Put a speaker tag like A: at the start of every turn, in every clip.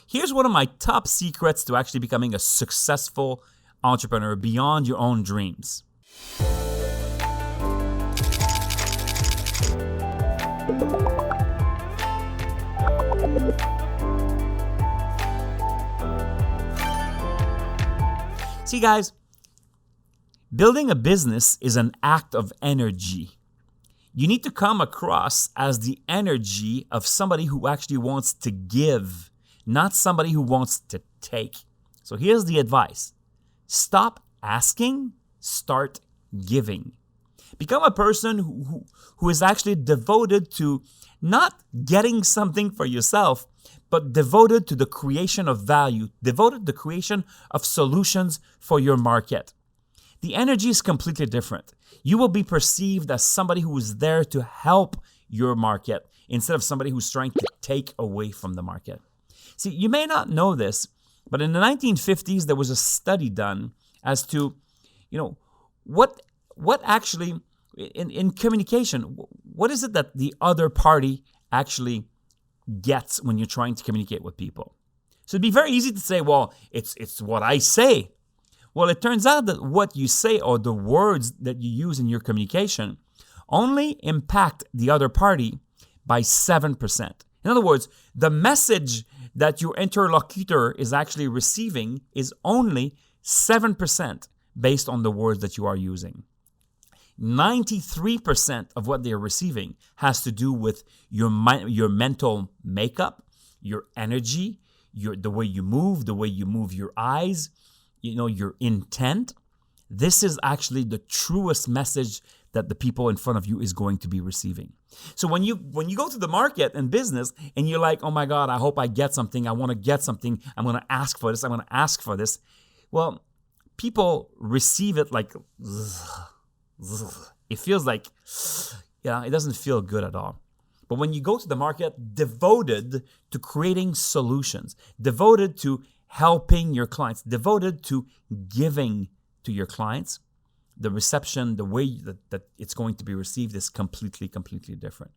A: here's one of my top secrets to actually becoming a successful entrepreneur beyond your own dreams. See, guys, building a business is an act of energy. You need to come across as the energy of somebody who actually wants to give, not somebody who wants to take. So here's the advice. Stop asking, start giving. Become a person who is actually devoted to not getting something for yourself, but devoted to the creation of value, devoted to the creation of solutions for your market. The energy is completely different. You will be perceived as somebody who is there to help your market instead of somebody who's trying to take away from the market. See, you may not know this, but in the 1950s, there was a study done as to, what actually, in communication, what is it that the other party actually gets when you're trying to communicate with people? So it'd be very easy to say, well, it's what I say. Well, it turns out that what you say or the words that you use in your communication only impact the other party by 7%. In other words, the message that your interlocutor is actually receiving is only 7% based on the words that you are using. 93% of what they're receiving has to do with your mental makeup, your energy, the way you move your eyes, your intent. This is actually the truest message that the people in front of you is going to be receiving. So when you go to the market and business and you're like, oh my God, I hope I get something. I want to get something. I'm going to ask for this. I'm going to ask for this. Well, people receive it like, it feels like, it doesn't feel good at all. But when you go to the market devoted to creating solutions, devoted to helping your clients, devoted to giving to your clients, the reception, the way that it's going to be received is completely, completely different.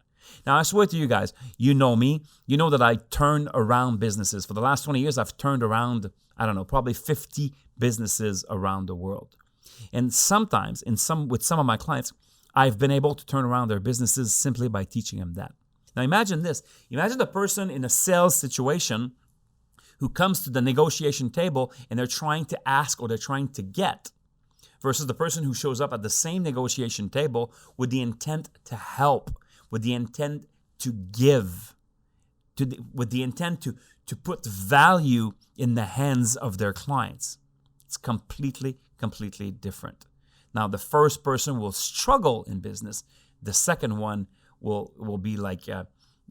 A: Now, I swear to you guys, you know me. You know that I turn around businesses. For the last 20 years, I've turned around, probably 50 businesses around the world. And sometimes, with some of my clients, I've been able to turn around their businesses simply by teaching them that. Now, imagine this. Imagine the person in a sales situation who comes to the negotiation table and they're trying to ask or they're trying to get, versus the person who shows up at the same negotiation table with the intent to help, with the intent to give, with the intent to put value in the hands of their clients. It's completely, completely different. Now, the first person will struggle in business. The second one will be like,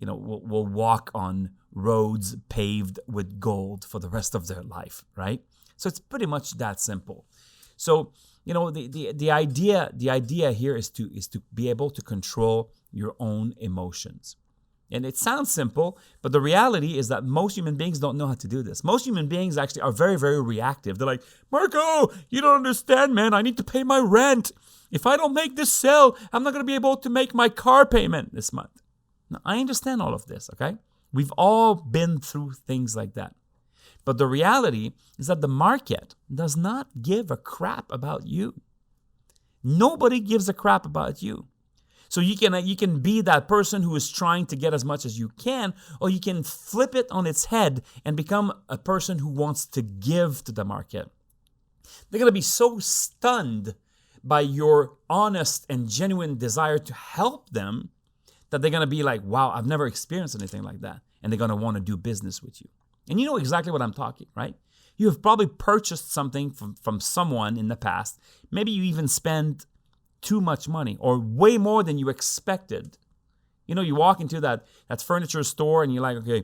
A: will walk on roads paved with gold for the rest of their life, right? So it's pretty much that simple. So, the idea here is to be able to control your own emotions. And it sounds simple, but the reality is that most human beings don't know how to do this. Most human beings actually are very, very reactive. They're like, Marco, you don't understand, man. I need to pay my rent. If I don't make this sale, I'm not going to be able to make my car payment this month. Now, I understand all of this, okay? We've all been through things like that. But the reality is that the market does not give a crap about you. Nobody gives a crap about you. So you can be that person who is trying to get as much as you can, or you can flip it on its head and become a person who wants to give to the market. They're going to be so stunned by your honest and genuine desire to help them that they're going to be like, wow, I've never experienced anything like that. And they're going to want to do business with you. And you know exactly what I'm talking, right? You have probably purchased something from someone in the past. Maybe you even spent too much money or way more than you expected. You walk into that furniture store and you're like, okay,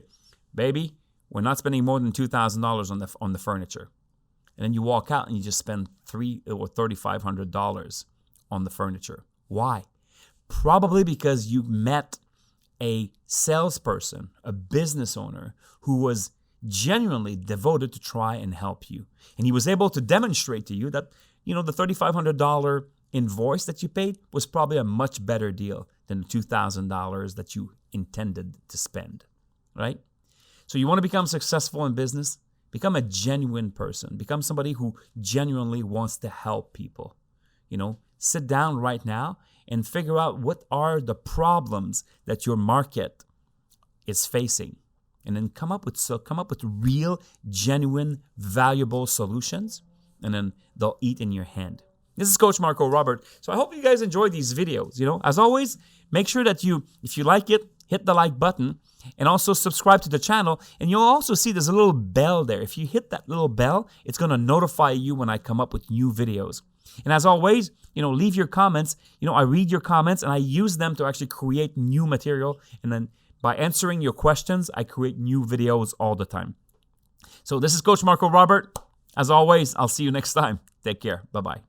A: baby, we're not spending more than $2,000 on the furniture. And then you walk out and you just spend $3,000 or $3,500 on the furniture. Why? Probably because you met a salesperson, a business owner who was genuinely devoted to try and help you. And he was able to demonstrate to you that, the $3,500 invoice that you paid was probably a much better deal than the $2,000 that you intended to spend, right? So you want to become successful in business? Become a genuine person. Become somebody who genuinely wants to help people. Sit down right now and figure out what are the problems that your market is facing. And then come up with real, genuine, valuable solutions, and then they'll eat in your hand. This is Coach Marco Robert. So I hope you guys enjoy these videos. As always, make sure that if you like it, hit the like button and also subscribe to the channel. And you'll also see there's a little bell there. If you hit that little bell, it's going to notify you when I come up with new videos. And as always, leave your comments. I read your comments and I use them to actually create new material. And then by answering your questions, I create new videos all the time. So this is Coach Marco Robert. As always, I'll see you next time. Take care. Bye-bye.